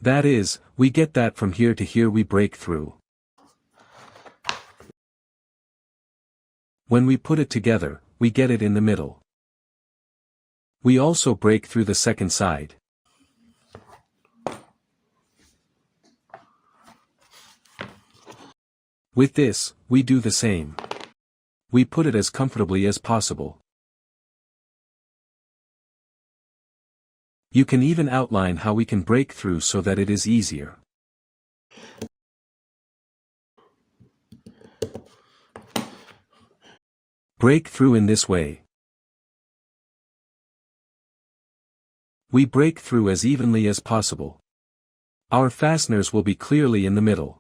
That is, we get that from here to here we break through. When we put it together, we get it in the middle. We also break through the second side. With this, we do the same. We put it as comfortably as possible. You can even outline how we can break through so that it is easier. Break through in this way. We break through as evenly as possible. Our fasteners will be clearly in the middle.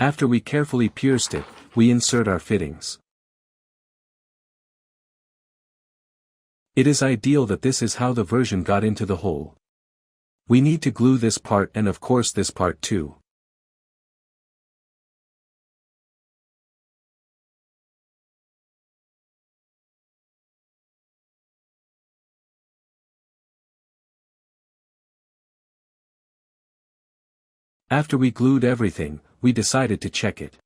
After we carefully pierced it, we insert our fittings. It is ideal that this is how the version got into the hole. We need to glue this part and of course this part too. After we glued everything, we decided to check it.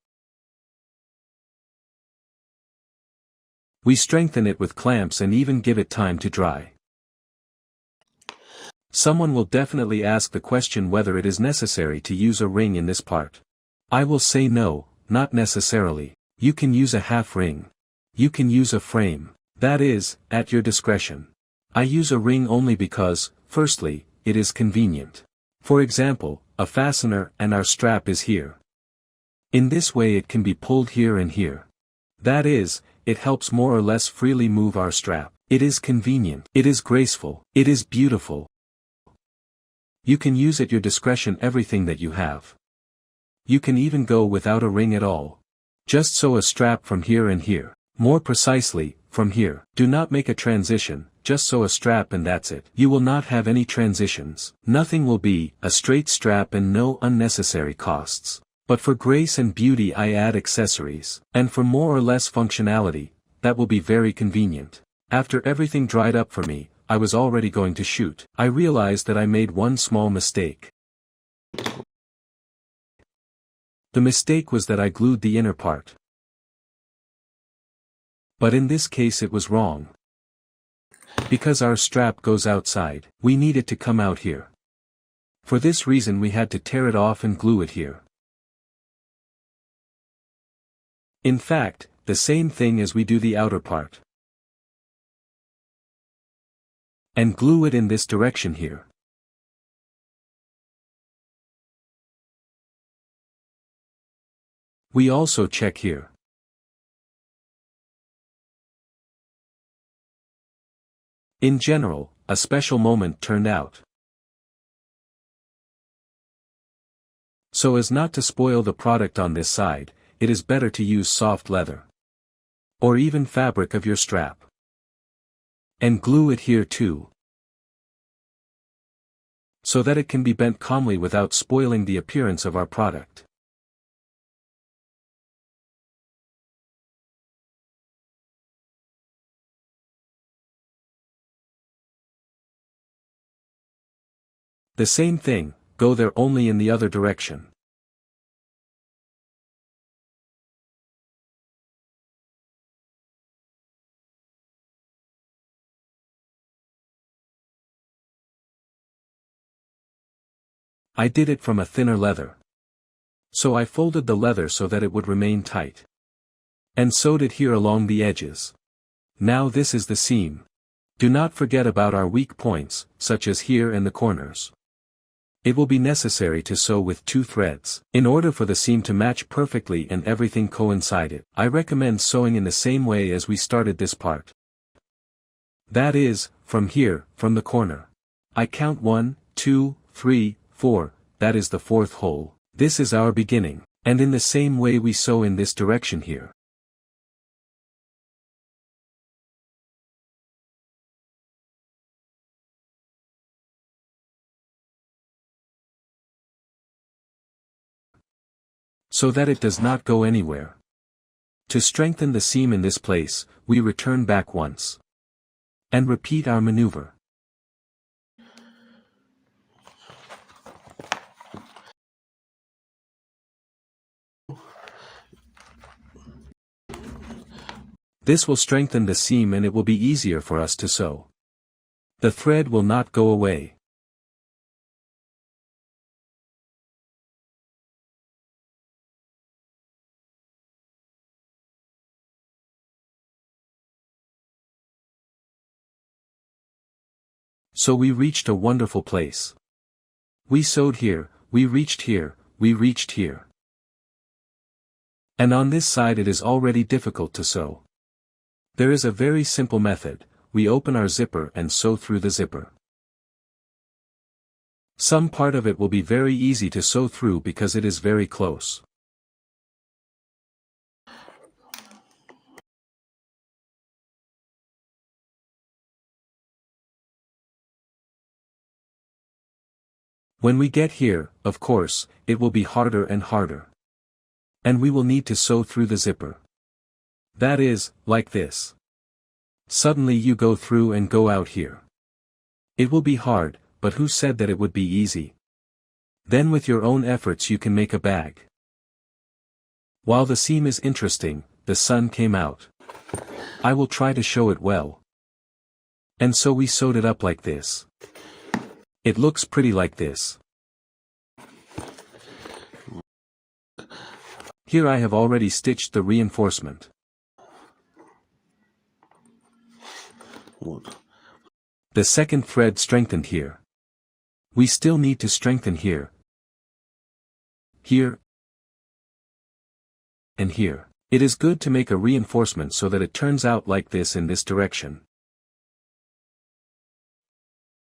We strengthen it with clamps and even give it time to dry. Someone will definitely ask the question whether it is necessary to use a ring in this part. I will say no, not necessarily. You can use a half ring. You can use a frame. That is, at your discretion. I use a ring only because, firstly, it is convenient. For example, a fastener and our strap is here. In this way it can be pulled here and here. That is, it helps more or less freely move our strap. It is convenient. It is graceful. It is beautiful. You can use at your discretion everything that you have. You can even go without a ring at all. Just sew a strap from here and here. More precisely, from here. Do not make a transition, just sew a strap and that's it. You will not have any transitions. Nothing will be a straight strap and no unnecessary costs. But for grace and beauty I add accessories. And for more or less functionality, that will be very convenient. After everything dried up for me, I was already going to shoot. I realized that I made one small mistake. The mistake was that I glued the inner part. But in this case it was wrong. Because our strap goes outside, we need it to come out here. For this reason we had to tear it off and glue it here. In fact, the same thing as we do the outer part. And glue it in this direction here. We also check here. In general, a special moment turned out. So as not to spoil the product on this side, it is better to use soft leather. Or even fabric of your strap. And glue it here too. So that it can be bent calmly without spoiling the appearance of our product. The same thing, go there only in the other direction. I did it from a thinner leather. So I folded the leather so that it would remain tight. And sewed it here along the edges. Now this is the seam. Do not forget about our weak points, such as here and the corners. It will be necessary to sew with 2 threads. In order for the seam to match perfectly and everything coincided, I recommend sewing in the same way as we started this part. That is, from here, from the corner. I count 1, 2, 3, 4, that is the 4th hole. This is our beginning, and in the same way we sew in this direction here. So that it does not go anywhere. To strengthen the seam in this place, we return back once. And repeat our maneuver. This will strengthen the seam and it will be easier for us to sew. The thread will not go away. So we reached a wonderful place. We sewed here, we reached here, we reached here. And on this side it is already difficult to sew. There is a very simple method. We open our zipper and sew through the zipper. Some part of it will be very easy to sew through because it is very close. When we get here, of course, it will be harder and harder. And we will need to sew through the zipper. That is, like this. Suddenly you go through and go out here. It will be hard, but who said that it would be easy? Then with your own efforts you can make a bag. While the seam is interesting, the sun came out. I will try to show it well. And so we sewed it up like this. It looks pretty like this. Here I have already stitched the reinforcement. The second thread strengthened here. We still need to strengthen here. Here. And here. It is good to make a reinforcement so that it turns out like this in this direction.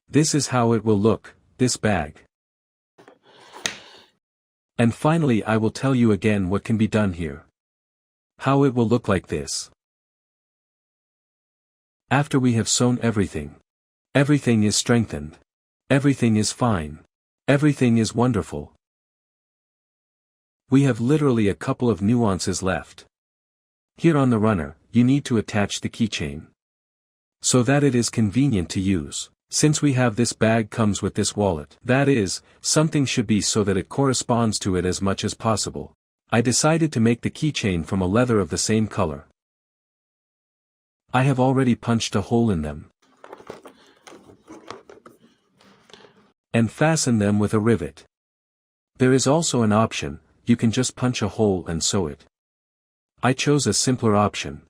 This is how it will look, this bag. And finally I will tell you again what can be done here. How it will look like this. After we have sewn everything. Everything is strengthened. Everything is fine. Everything is wonderful. We have literally a couple of nuances left. Here on the runner, you need to attach the keychain. So that it is convenient to use. Since we have this bag comes with this wallet. That is, something should be so that it corresponds to it as much as possible. I decided to make the keychain from a leather of the same color. I have already punched a hole in them. And fasten them with a rivet. There is also an option, you can just punch a hole and sew it. I chose a simpler option.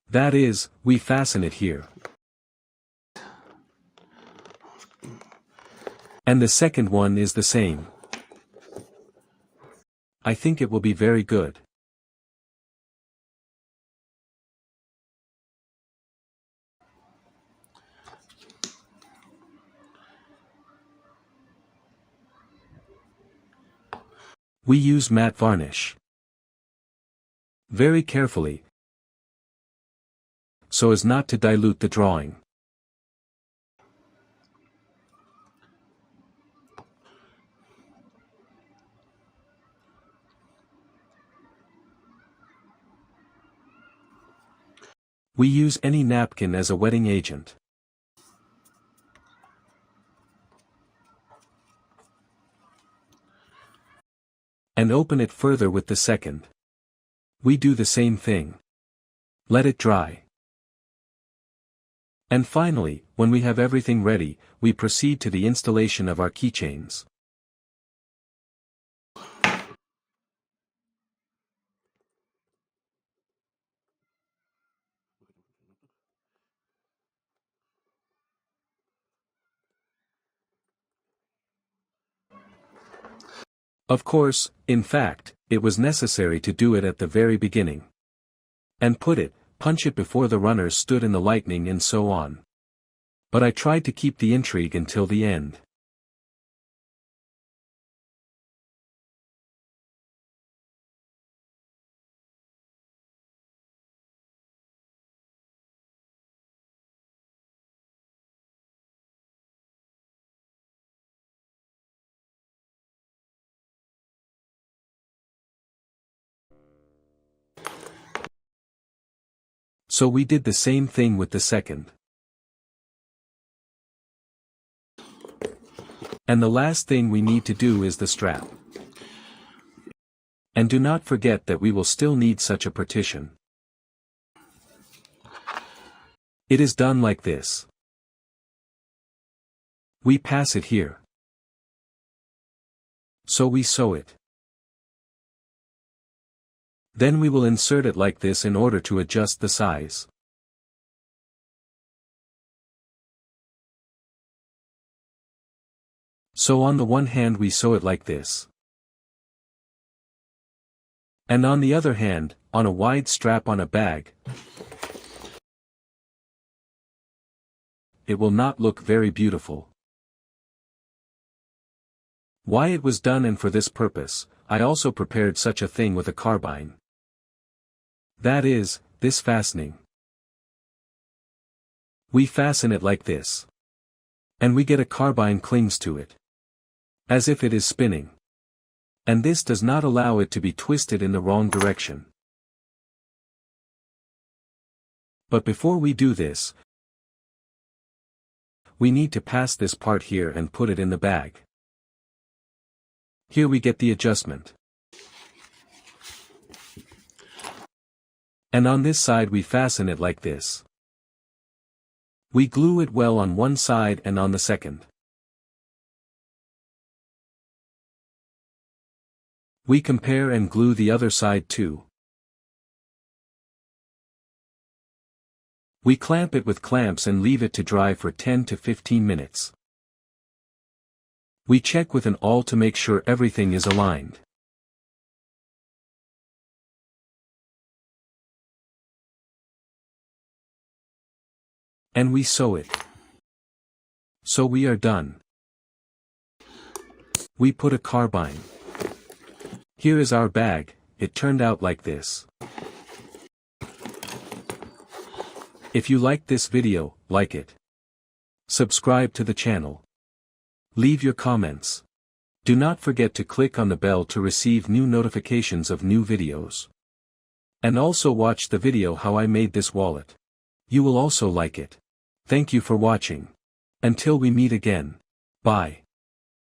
That is, we fasten it here. And the second one is the same. I think it will be very good. We use matte varnish. Very carefully, so as not to dilute the drawing. We use any napkin as a wetting agent. And open it further with the second. We do the same thing. Let it dry. And finally, when we have everything ready, we proceed to the installation of our keychains. Of course, in fact, it was necessary to do it at the very beginning. And punch it before the runners stood in the lightning and so on. But I tried to keep the intrigue until the end. So we did the same thing with the second. And the last thing we need to do is the strap. And do not forget that we will still need such a partition. It is done like this. We pass it here. So we sew it. Then we will insert it like this in order to adjust the size. So on the one hand we sew it like this. And on the other hand, on a wide strap on a bag, it will not look very beautiful. Why it was done, and for this purpose, I also prepared such a thing with a carbine. That is, this fastening. We fasten it like this. And we get a carbine clings to it. As if it is spinning. And this does not allow it to be twisted in the wrong direction. But before we do this, we need to pass this part here and put it in the bag. Here we get the adjustment. And on this side we fasten it like this. We glue it well on one side and on the second. We compare and glue the other side too. We clamp it with clamps and leave it to dry for 10 to 15 minutes. We check with an awl to make sure everything is aligned. And we sew it. So we are done. We put a carbine. Here is our bag. It turned out like this. If you liked this video, like it. Subscribe to the channel. Leave your comments. Do not forget to click on the bell to receive new notifications of new videos. And also watch the video how I made this wallet. You will also like it. Thank you for watching. Until we meet again. Bye.